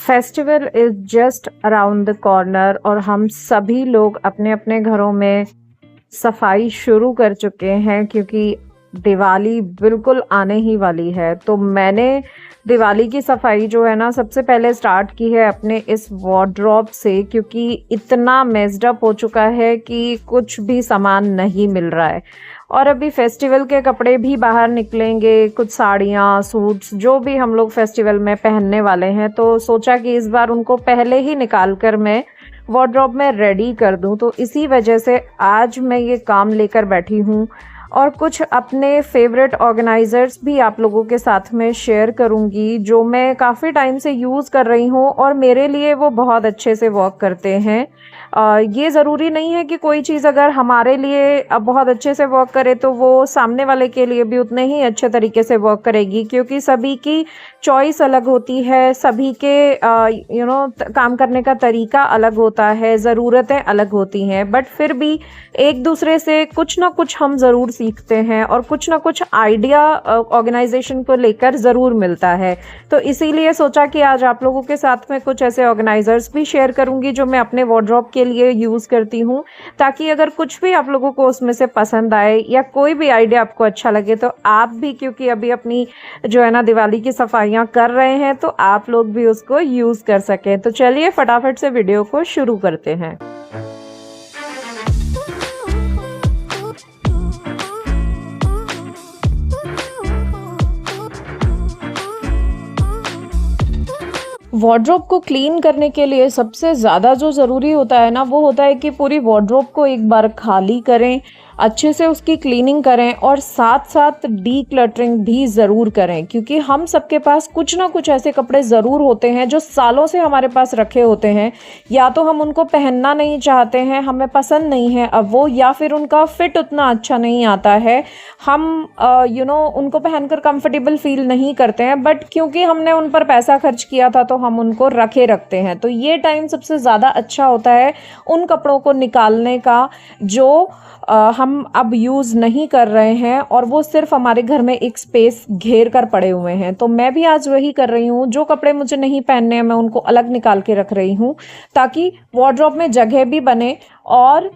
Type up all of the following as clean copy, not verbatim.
Festival is just around the corner और हम सभी लोग अपने अपने घरों में सफाई शुरू कर चुके हैं क्योंकि दिवाली बिल्कुल आने ही वाली है। तो मैंने दिवाली की सफाई जो है ना सबसे पहले स्टार्ट की है अपने इस वार्डरोब से, क्योंकि इतना मेस्ड अप हो चुका है कि कुछ भी सामान नहीं मिल रहा है। और अभी फेस्टिवल के कपड़े भी बाहर निकलेंगे, कुछ साड़ियाँ, सूट्स जो भी हम लोग फेस्टिवल में पहनने वाले हैं, तो सोचा कि इस बार उनको पहले ही निकाल कर मैं वार्डरोब में रेडी कर दूं। तो इसी वजह से आज मैं ये काम लेकर बैठी हूँ और कुछ अपने फेवरेट ऑर्गेनाइजर्स भी आप लोगों के साथ में शेयर करूँगी जो मैं काफ़ी टाइम से यूज़ कर रही हूँ और मेरे लिए वो बहुत अच्छे से वर्क करते हैं। ये ज़रूरी नहीं है कि कोई चीज़ अगर हमारे लिए बहुत अच्छे से वर्क करे तो वो सामने वाले के लिए भी उतने ही अच्छे तरीके से वर्क करेगी, क्योंकि सभी की चॉइस अलग होती है, सभी के काम करने का तरीका अलग होता है, ज़रूरतें अलग होती हैं। बट फिर भी एक दूसरे से कुछ ना कुछ हम ज़रूर सीखते हैं और कुछ ना कुछ आइडिया ऑर्गेनाइजेशन को लेकर ज़रूर मिलता है। तो इसीलिए सोचा कि आज आप लोगों के साथ में कुछ ऐसे ऑर्गेनाइजर्स भी शेयर करूंगी जो मैं अपने वार्डरोब के लिए यूज़ करती हूँ, ताकि अगर कुछ भी आप लोगों को उसमें से पसंद आए या कोई भी आइडिया आपको अच्छा लगे तो आप भी, क्योंकि अभी अपनी जो है ना दिवाली की सफाइयाँ कर रहे हैं, तो आप लोग भी उसको यूज़ कर सकें। तो चलिए फटाफट से वीडियो को शुरू करते हैं। वार्डरोब को क्लीन करने के लिए सबसे ज़्यादा जो ज़रूरी होता है ना, वो होता है कि पूरी वार्डरोब को एक बार खाली करें, अच्छे से उसकी क्लीनिंग करें और साथ साथ डीक्लटरिंग भी ज़रूर करें, क्योंकि हम सबके पास कुछ ना कुछ ऐसे कपड़े ज़रूर होते हैं जो सालों से हमारे पास रखे होते हैं। या तो हम उनको पहनना नहीं चाहते हैं, हमें पसंद नहीं है अब वो, या फिर उनका फिट उतना अच्छा नहीं आता है, हम उनको पहनकर कंफर्टेबल फील नहीं करते हैं, बट क्योंकि हमने उन पर पैसा खर्च किया था तो हम उनको रखे रखते हैं। तो ये टाइम सबसे ज़्यादा अच्छा होता है उन कपड़ों को निकालने का जो हम अब यूज़ नहीं कर रहे हैं और वो सिर्फ हमारे घर में एक स्पेस घेर कर पड़े हुए हैं। तो मैं भी आज वही कर रही हूँ, जो कपड़े मुझे नहीं पहनने हैं मैं उनको अलग निकाल के रख रही हूँ, ताकि वार्डरोब में जगह भी बने और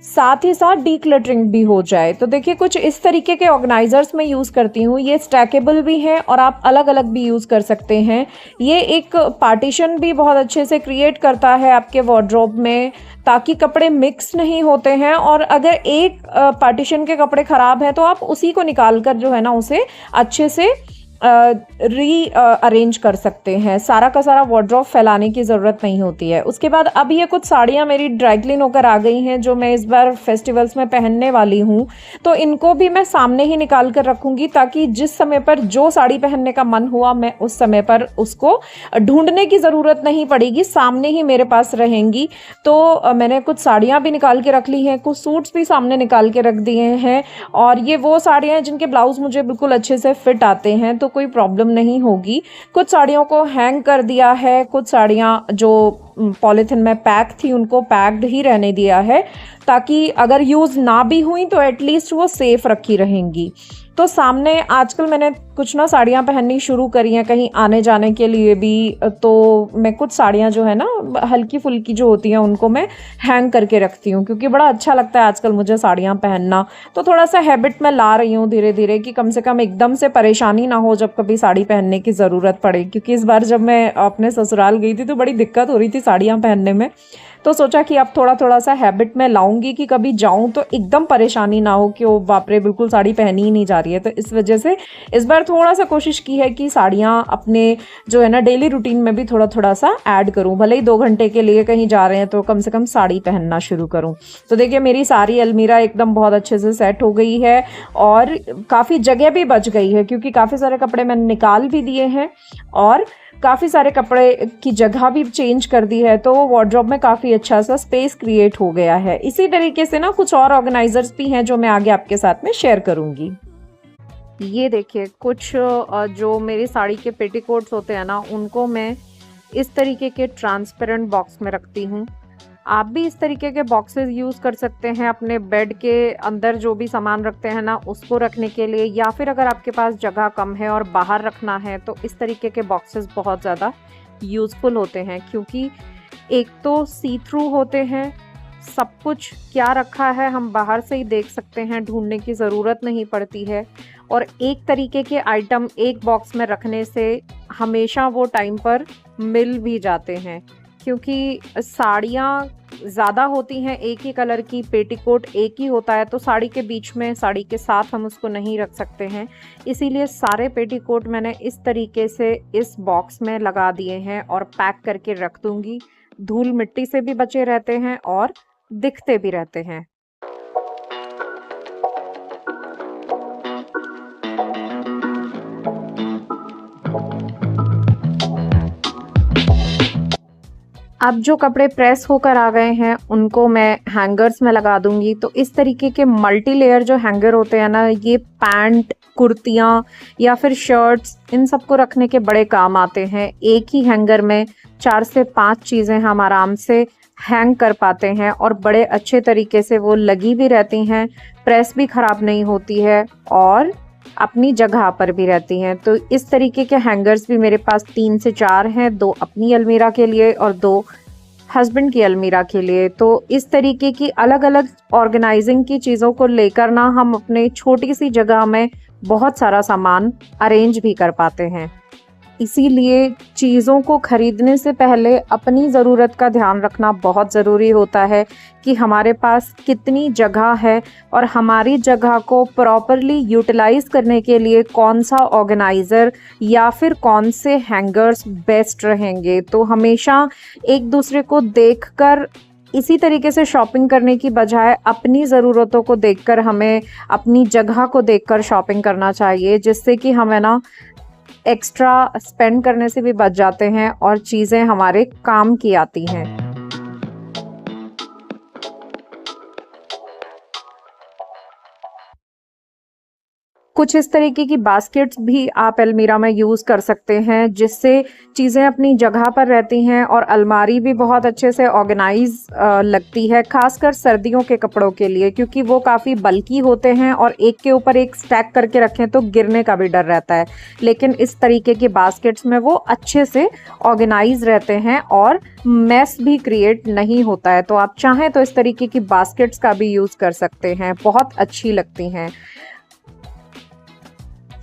साथ ही साथ डीक्लटरिंग भी हो जाए। तो देखिए कुछ इस तरीके के ऑर्गेनाइजर्स मैं यूज़ करती हूँ। ये स्टैकेबल भी हैं और आप अलग अलग भी यूज़ कर सकते हैं। ये एक पार्टीशन भी बहुत अच्छे से क्रिएट करता है आपके वार्डरोब में, ताकि कपड़े मिक्स नहीं होते हैं, और अगर एक पार्टीशन के कपड़े ख़राब हैं तो आप उसी को निकाल कर जो है ना उसे अच्छे से अरेंज कर सकते हैं। सारा का सारा वार्डरोब फैलाने की ज़रूरत नहीं होती है। उसके बाद अब ये कुछ साड़ियाँ मेरी ड्राई क्लीन होकर आ गई हैं जो मैं इस बार फेस्टिवल्स में पहनने वाली हूँ, तो इनको भी मैं सामने ही निकाल कर रखूँगी, ताकि जिस समय पर जो साड़ी पहनने का मन हुआ मैं उस समय पर उसको ढूंढने की ज़रूरत नहीं पड़ेगी, सामने ही मेरे पास रहेंगी। तो मैंने कुछ साड़ियाँ भी निकाल के रख ली हैं, कुछ सूट्स भी सामने निकाल के रख दिए हैं, और ये वो साड़ियाँ हैं जिनके ब्लाउज मुझे बिल्कुल अच्छे से फिट आते हैं, तो कोई प्रॉब्लम नहीं होगी। कुछ साड़ियों को हैंग कर दिया है, कुछ साड़ियाँ जो पॉलीथिन में पैक थी उनको पैक्ड ही रहने दिया है, ताकि अगर यूज़ ना भी हुई तो एटलीस्ट वो सेफ रखी रहेंगी। तो सामने आजकल मैंने कुछ ना साड़ियाँ पहननी शुरू करी हैं कहीं आने जाने के लिए भी, तो मैं कुछ साड़ियाँ जो है ना हल्की फुल्की जो होती हैं उनको मैं हैंग करके रखती हूँ, क्योंकि बड़ा अच्छा लगता है आजकल मुझे साड़ियाँ पहनना। तो थोड़ा सा हैबिट में ला रही हूँ धीरे धीरे, कि कम से कम एकदम से परेशानी ना हो जब कभी साड़ी पहनने की ज़रूरत पड़े, क्योंकि इस बार जब मैं अपने ससुराल गई थी तो बड़ी दिक्कत हो रही थी साड़ियाँ पहनने में। तो सोचा कि अब थोड़ा थोड़ा सा हैबिट में लाऊंगी कि कभी जाऊं तो एकदम परेशानी ना हो कि वो बाप रे बिल्कुल साड़ी पहनी ही नहीं जा रही है। तो इस वजह से इस बार थोड़ा सा कोशिश की है कि साड़ियाँ अपने जो है ना डेली रूटीन में भी थोड़ा थोड़ा सा ऐड करूं। भले ही 2 घंटे के लिए कहीं जा रहे हैं तो कम से कम साड़ी पहनना शुरू करूं। तो देखिए मेरी सारी अलमीरा एकदम बहुत अच्छे से सेट हो गई है और काफ़ी जगह भी बच गई है, क्योंकि काफ़ी सारे कपड़े मैंने निकाल भी दिए हैं और काफ़ी सारे कपड़े की जगह भी चेंज कर दी है, तो वार्डरोब में काफ़ी अच्छा सा स्पेस क्रिएट हो गया है। इसी तरीके से ना कुछ और ऑर्गेनाइजर्स भी हैं जो मैं आगे आपके साथ में शेयर करूँगी। ये देखिए कुछ जो मेरी साड़ी के पेटीकोट्स होते हैं ना, उनको मैं इस तरीके के ट्रांसपेरेंट बॉक्स में रखती हूँ। आप भी इस तरीके के बॉक्सेस यूज़ कर सकते हैं अपने बेड के अंदर जो भी सामान रखते हैं ना उसको रखने के लिए, या फिर अगर आपके पास जगह कम है और बाहर रखना है तो इस तरीके के बॉक्सेस बहुत ज़्यादा यूज़फुल होते हैं, क्योंकि एक तो सी थ्रू होते हैं, सब कुछ क्या रखा है हम बाहर से ही देख सकते हैं, ढूंढने की ज़रूरत नहीं पड़ती है। और एक तरीके के आइटम एक बॉक्स में रखने से हमेशा वो टाइम पर मिल भी जाते हैं, क्योंकि साड़ियाँ ज़्यादा होती हैं एक ही कलर की, पेटीकोट एक ही होता है, तो साड़ी के बीच में, साड़ी के साथ हम उसको नहीं रख सकते हैं। इसीलिए सारे पेटीकोट मैंने इस तरीके से इस बॉक्स में लगा दिए हैं और पैक करके रख दूँगी। धूल मिट्टी से भी बचे रहते हैं और दिखते भी रहते हैं। अब जो कपड़े प्रेस होकर आ गए हैं उनको मैं हैंगर्स में लगा दूंगी। तो इस तरीके के मल्टी लेयर जो हैंगर होते हैं ना, ये पैंट, कुर्तियाँ या फिर शर्ट्स, इन सबको रखने के बड़े काम आते हैं। एक ही हैंगर में 4 से 5 चीज़ें हम आराम से हैंग कर पाते हैं और बड़े अच्छे तरीके से वो लगी भी रहती हैं, प्रेस भी ख़राब नहीं होती है और अपनी जगह पर भी रहती हैं। तो इस तरीके के हैंगर्स भी मेरे पास 3 से 4 हैं, 2 अपनी अलमीरा के लिए और 2 हस्बैंड की अलमीरा के लिए। तो इस तरीके की अलग-अलग ऑर्गेनाइजिंग की चीज़ों को लेकर ना हम अपने छोटी सी जगह में बहुत सारा सामान अरेंज भी कर पाते हैं। इसीलिए चीज़ों को खरीदने से पहले अपनी ज़रूरत का ध्यान रखना बहुत ज़रूरी होता है कि हमारे पास कितनी जगह है और हमारी जगह को प्रॉपरली यूटिलाइज़ करने के लिए कौन सा ऑर्गेनाइज़र या फिर कौन से हैंगर्स बेस्ट रहेंगे। तो हमेशा एक दूसरे को देखकर इसी तरीके से शॉपिंग करने की बजाय अपनी ज़रूरतों को देखकर हमें अपनी जगह को देखकर शॉपिंग करना चाहिए, जिससे कि हमें ना एक्स्ट्रा स्पेंड करने से भी बच जाते हैं और चीज़ें हमारे काम की आती हैं। कुछ इस तरीके की बास्केट्स भी आप अलमीरा में यूज़ कर सकते हैं, जिससे चीज़ें अपनी जगह पर रहती हैं और अलमारी भी बहुत अच्छे से ऑर्गेनाइज़ लगती है, ख़ासकर सर्दियों के कपड़ों के लिए, क्योंकि वो काफ़ी बल्की होते हैं और एक के ऊपर एक स्टैक करके रखें तो गिरने का भी डर रहता है। लेकिन इस तरीके की बास्केट्स में वो अच्छे से ऑर्गेनाइज़ रहते हैं और मेस भी क्रिएट नहीं होता है। तो आप चाहें तो इस तरीके की बास्केट्स का भी यूज़ कर सकते हैं, बहुत अच्छी लगती हैं।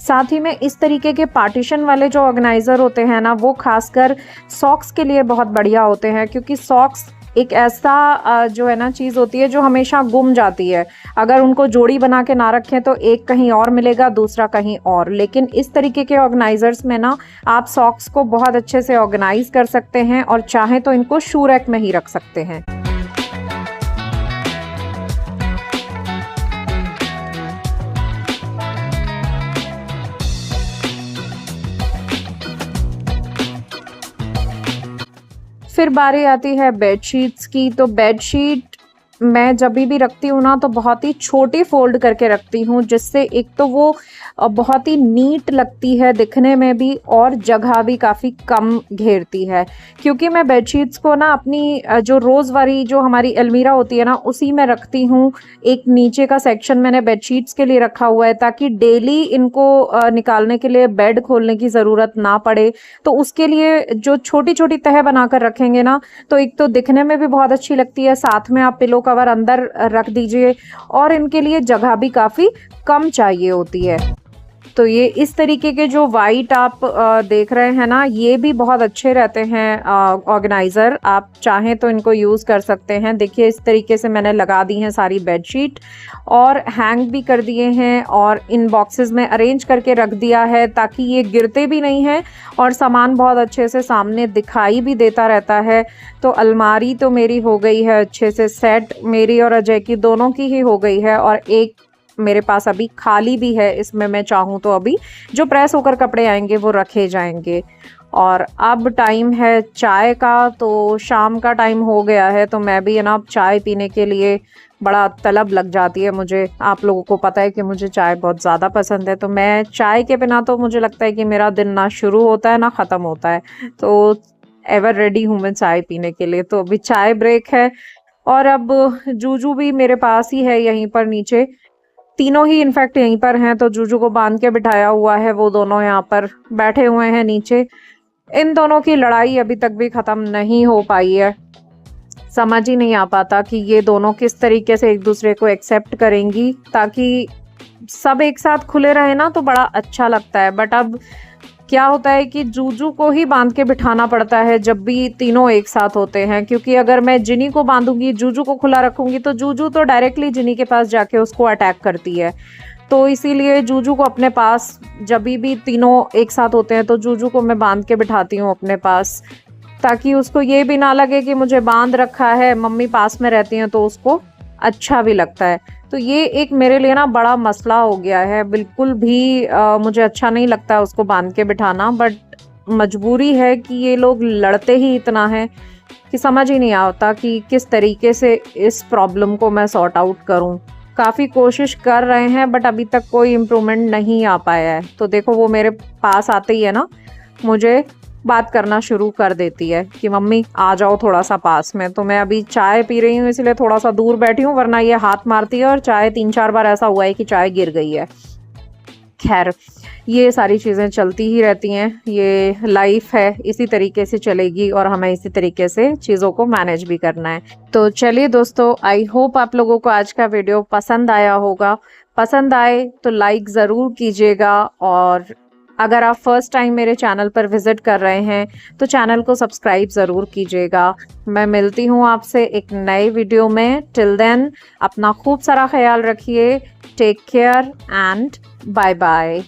साथ ही में इस तरीके के पार्टीशन वाले जो ऑर्गेनाइज़र होते हैं ना, वो खासकर सॉक्स के लिए बहुत बढ़िया होते हैं, क्योंकि सॉक्स एक ऐसा जो है ना चीज़ होती है जो हमेशा गुम जाती है। अगर उनको जोड़ी बना के ना रखें तो एक कहीं और मिलेगा, दूसरा कहीं और। लेकिन इस तरीके के ऑर्गेनाइज़र्स में ना आप सॉक्स को बहुत अच्छे से ऑर्गेनाइज़ कर सकते हैं और चाहें तो इनको शू रैक में ही रख सकते हैं। फिर बारी आती है बेडशीट्स की। तो बेडशीट मैं जभी भी रखती हूँ ना, तो बहुत ही छोटी फ़ोल्ड करके रखती हूँ, जिससे एक तो वो बहुत ही नीट लगती है दिखने में भी और जगह भी काफ़ी कम घेरती है। क्योंकि मैं बेडशीट्स को ना अपनी जो रोज़ वाली जो हमारी अलमीरा होती है ना, उसी में रखती हूँ। एक नीचे का सेक्शन मैंने बेडशीट्स के लिए रखा हुआ है, ताकि डेली इनको निकालने के लिए बेड खोलने की ज़रूरत ना पड़े। तो उसके लिए जो छोटी-छोटी तह बनाकर रखेंगे ना, तो एक तो दिखने में भी बहुत अच्छी लगती है, साथ में आप पिलो कवर अंदर रख दीजिए और इनके लिए जगह भी काफ़ी कम चाहिए होती है। तो ये इस तरीके के जो वाइट आप देख रहे हैं ना, ये भी बहुत अच्छे रहते हैं ऑर्गेनाइज़र। आप चाहें तो इनको यूज़ कर सकते हैं। देखिए इस तरीके से मैंने लगा दी हैं सारी बेडशीट और हैंग भी कर दिए हैं और इन बॉक्सेस में अरेंज करके रख दिया है, ताकि ये गिरते भी नहीं हैं और सामान बहुत अच्छे से सामने दिखाई भी देता रहता है। तो अलमारी तो मेरी हो गई है अच्छे से सेट, मेरी और अजय की दोनों की ही हो गई है, और एक मेरे पास अभी खाली भी है। इसमें मैं चाहूँ तो अभी जो प्रेस होकर कपड़े आएंगे वो रखे जाएंगे। और अब टाइम है चाय का, तो शाम का टाइम हो गया है, तो मैं भी है ना अब चाय पीने के लिए बड़ा तलब लग जाती है मुझे। आप लोगों को पता है कि मुझे चाय बहुत ज़्यादा पसंद है, तो मैं चाय के बिना तो मुझे लगता है कि मेरा दिन ना शुरू होता है ना ख़त्म होता है। तो एवर रेडी हूँ मैं चाय पीने के लिए। तो अभी चाय ब्रेक है और अब जूजू भी मेरे पास ही है यहीं पर नीचे, तीनों ही इनफैक्ट यहीं पर हैं। तो जूजू को बांध के बिठाया हुआ है, वो दोनों यहाँ पर बैठे हुए हैं नीचे। इन दोनों की लड़ाई अभी तक भी ख़त्म नहीं हो पाई है। समझ ही नहीं आ पाता कि ये दोनों किस तरीके से एक दूसरे को एक्सेप्ट करेंगी, ताकि सब एक साथ खुले रहे ना तो बड़ा अच्छा लगता है। बट अब क्या होता है कि जूजू को ही बांध के बिठाना पड़ता है जब भी तीनों एक साथ होते हैं, क्योंकि अगर मैं जिनी को बांधूंगी, जूजू को खुला रखूंगी, तो जूजू तो डायरेक्टली जिनी के पास जाके उसको अटैक करती है। तो इसीलिए जूजू को अपने पास, जब भी तीनों एक साथ होते हैं तो जूजू को मैं बांध के बिठाती हूँ अपने पास, ताकि उसको ये भी ना लगे कि मुझे बांध रखा है, मम्मी पास में रहती हैं तो उसको अच्छा भी लगता है। तो ये एक मेरे लिए ना बड़ा मसला हो गया है। बिल्कुल भी मुझे अच्छा नहीं लगता है उसको बांध के बिठाना, बट मजबूरी है कि ये लोग लड़ते ही इतना है कि समझ ही नहीं आता कि किस तरीके से इस प्रॉब्लम को मैं सॉर्ट आउट करूं। काफ़ी कोशिश कर रहे हैं बट अभी तक कोई इम्प्रूवमेंट नहीं आ पाया है। तो देखो वो मेरे पास आते ही है ना, मुझे बात करना शुरू कर देती है कि मम्मी आ जाओ थोड़ा सा पास में। तो मैं अभी चाय पी रही हूँ इसलिए थोड़ा सा दूर बैठी हूँ, वरना ये हाथ मारती है और चाय 3-4 बार ऐसा हुआ है कि चाय गिर गई है। खैर, ये सारी चीज़ें चलती ही रहती हैं, ये लाइफ है, इसी तरीके से चलेगी और हमें इसी तरीके से चीज़ों को मैनेज भी करना है। तो चलिए दोस्तों, आई होप आप लोगों को आज का वीडियो पसंद आया होगा। पसंद आए तो लाइक ज़रूर कीजिएगा, और अगर आप फर्स्ट टाइम मेरे चैनल पर विजिट कर रहे हैं तो चैनल को सब्सक्राइब ज़रूर कीजिएगा। मैं मिलती हूँ आपसे एक नए वीडियो में। टिल देन अपना खूब सारा ख्याल रखिए। Take care and bye bye.